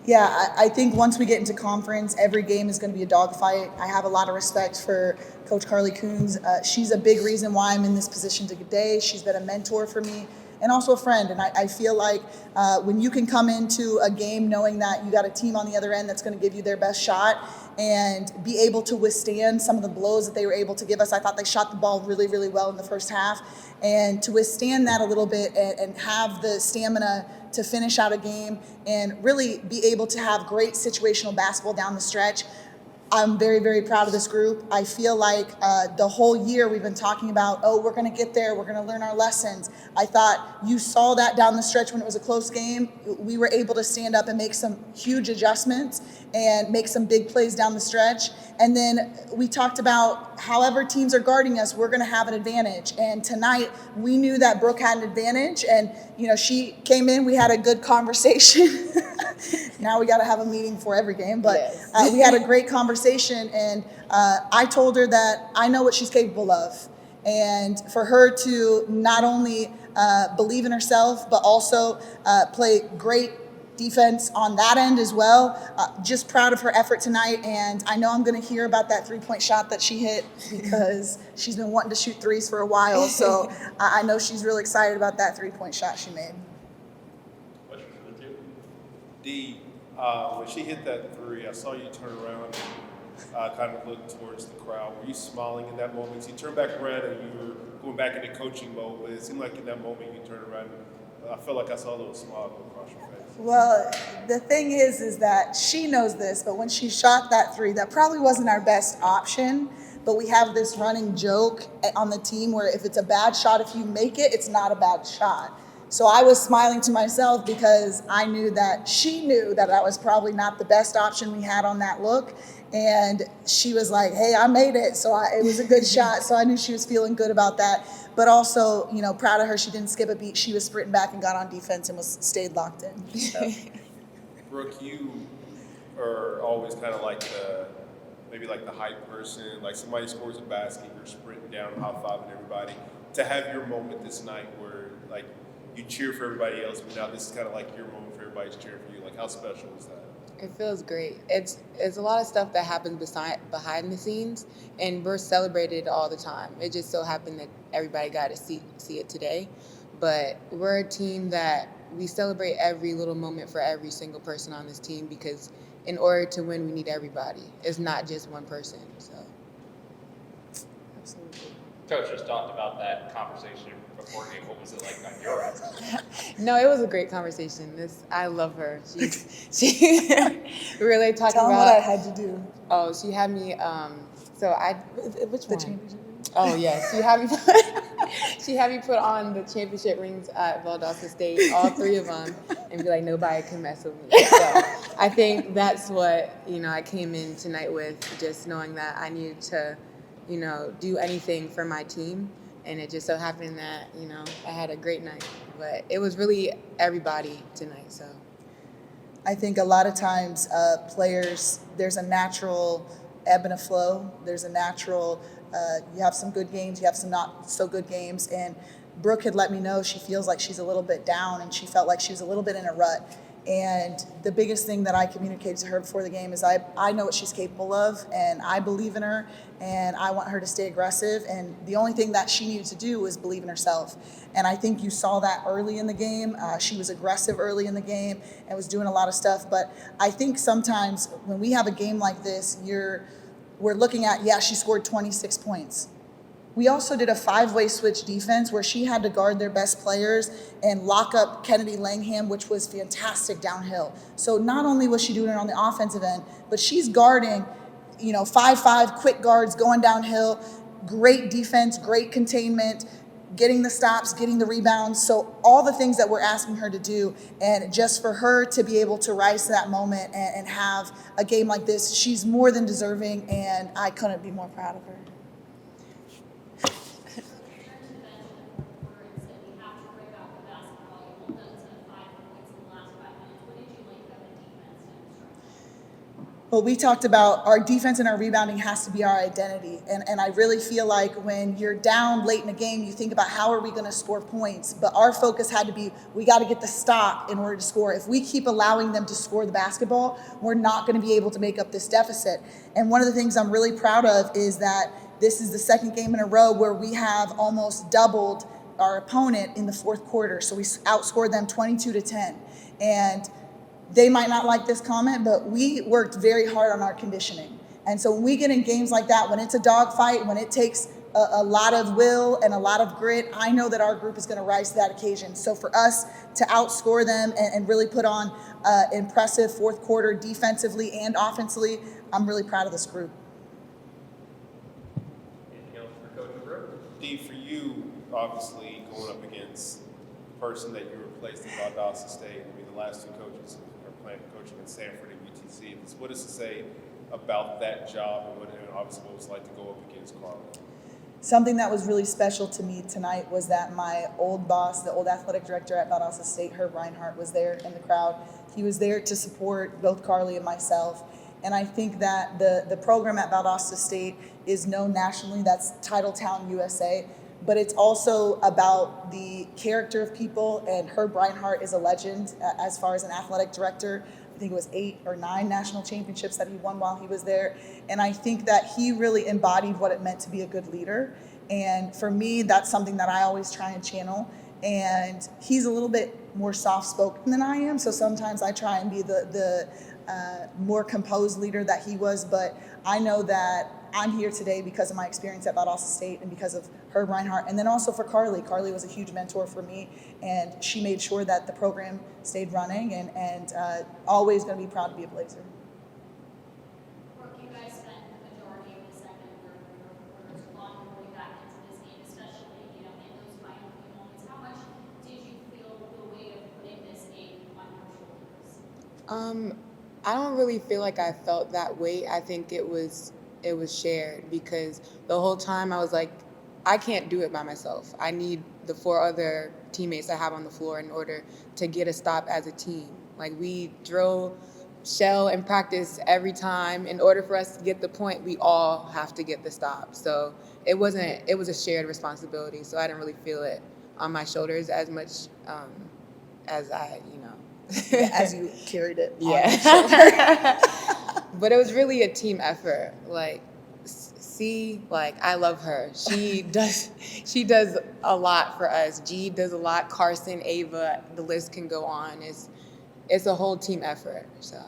Yeah, I think once we get into conference, every game is going to be a dogfight. I have a lot of respect for Coach Carly Coons. She's a big reason why I'm in this position today. She's been a mentor for me and also a friend. And I feel like when you can come into a game knowing that you got a team on the other end that's going to give you their best shot and be able to withstand some of the blows that they were able to give us. I thought they shot the ball really, really well in the first half. And to withstand that a little bit and have the stamina to finish out a game and really be able to have great situational basketball down the stretch. I'm very, very proud of this group. I feel like the whole year we've been talking about, oh, we're going to get there, we're going to learn our lessons. I thought you saw that down the stretch when it was a close game. We were able to stand up and make some huge adjustments and make some big plays down the stretch. And then we talked about however teams are guarding us, we're going to have an advantage. And tonight we knew that Brooke had an advantage. And, you know, she came in, we had a good conversation. Now we got to have a meeting for every game. But yes. We had a great conversation. And I told her that I know what she's capable of. And for her to not only believe in herself, but also play great defense on that end as well. Just proud of her effort tonight, and I know I'm going to hear about that three-point shot that she hit because she's been wanting to shoot threes for a while, so I know she's really excited about that three-point shot she made. Question for the two. D, when she hit that three, I saw you turn around and kind of look towards the crowd. Were you smiling in that moment? So you turned back around and you were going back into coaching mode, but it seemed like in that moment you turned around and I felt like I saw a little smile go across your face. Well, the thing is that she knows this, but when she shot that three, that probably wasn't our best option. But we have this running joke on the team where if it's a bad shot, if you make it, it's not a bad shot. So I was smiling to myself because I knew that she knew that was probably not the best option we had on that look. And she was like, hey, I made it. So it was a good shot. So I knew she was feeling good about that. But also, you know, proud of her. She didn't skip a beat. She was sprinting back and got on defense and stayed locked in. So. Brooke, you are always kind of like maybe like the hype person. Like somebody scores a basket, you're sprinting down, high-fiving everybody. To have your moment this night where, like, you cheer for everybody else, but now this is kind of like your moment for everybody's cheering for you. Like, how special is that? It feels great. It's a lot of stuff that happens behind the scenes, and we're celebrated all the time. It just so happened that everybody got to see it today. But we're a team that we celebrate every little moment for every single person on this team because in order to win, we need everybody. It's not just one person. So, absolutely. Coach just talked about that conversation before game. What was it like on your end? No, it was a great conversation. I love her. She really talked Tell about. Tell them what I had you do. Oh, she had me. Which one? The championship. Oh yes, she had me put on the championship rings at Valdosta State, all three of them, and be like, nobody can mess with me. So I think that's what I came in tonight with, just knowing that I needed to, do anything for my team. And it just so happened that, I had a great night. But it was really everybody tonight, so. I think a lot of times players, there's a natural ebb and a flow. There's a natural, you have some good games, you have some not so good games. And Brooke had let me know she feels like she's a little bit down and she felt like she was a little bit in a rut. And the biggest thing that I communicated to her before the game is I know what she's capable of, and I believe in her, and I want her to stay aggressive. And the only thing that she needed to do was believe in herself. And I think you saw that early in the game. She was aggressive early in the game and was doing a lot of stuff. But I think sometimes when we have a game like this, we're looking at, she scored 26 points. We also did a 5-way switch defense where she had to guard their best players and lock up Kennedy Langham, which was fantastic downhill. So not only was she doing it on the offensive end, but she's guarding, 5-5 quick guards going downhill, great defense, great containment, getting the stops, getting the rebounds. So all the things that we're asking her to do, and just for her to be able to rise to that moment and have a game like this, she's more than deserving, and I couldn't be more proud of her. Well, we talked about our defense and our rebounding has to be our identity. And I really feel like when you're down late in a game, you think about how are we going to score points. But our focus had to be, we got to get the stop in order to score. If we keep allowing them to score the basketball, we're not going to be able to make up this deficit. And one of the things I'm really proud of is that this is the second game in a row where we have almost doubled our opponent in the fourth quarter. So we outscored them 22-10. And they might not like this comment, but we worked very hard on our conditioning. And so when we get in games like that, when it's a dogfight, when it takes a lot of will and a lot of grit, I know that our group is going to rise to that occasion. So for us to outscore them and really put on impressive fourth quarter defensively and offensively, I'm really proud of this group. Anything else for Coach Brooke? D, for you, obviously going up against the person that you replaced at Valdosta State, I mean, the last two coaches are playing coaching in Samford and UTC. What does it say about that job and obviously what it was like to go up against Carly? Something that was really special to me tonight was that my old boss, the old athletic director at Valdosta State, Herb Reinhardt, was there in the crowd. He was there to support both Carly and myself. And I think that the program at Valdosta State is known nationally. That's Titletown, USA. But it's also about the character of people, and Herb Reinhardt is a legend as far as an athletic director. I think it was 8 or 9 national championships that he won while he was there. And I think that he really embodied what it meant to be a good leader. And for me, that's something that I always try and channel. And he's a little bit more soft-spoken than I am, so sometimes I try and be the more composed leader that he was. But I know that I'm here today because of my experience at Valdosta State and because of Herb Reinhardt, and then also for Carly. Carly was a huge mentor for me, and she made sure that the program stayed running, and always going to be proud to be a Blazer. Brooke, you guys spent the majority of the second and third quarters long going back into this game, especially, in those final few moments. How much did you feel the weight of putting this game on your shoulders? I don't really feel like I felt that weight. I think it was shared, because the whole time I was like, I can't do it by myself. I need the 4 other teammates I have on the floor in order to get a stop as a team. Like, we drill, shell, and practice every time. In order for us to get the point, we all have to get the stop. So it was a shared responsibility. So I didn't really feel it on my shoulders as much as I, As you carried it on your yeah. But it was really a team effort. Like, I love her. She does a lot for us. G does a lot. Carson, Ava, the list can go on. It's a whole team effort. So.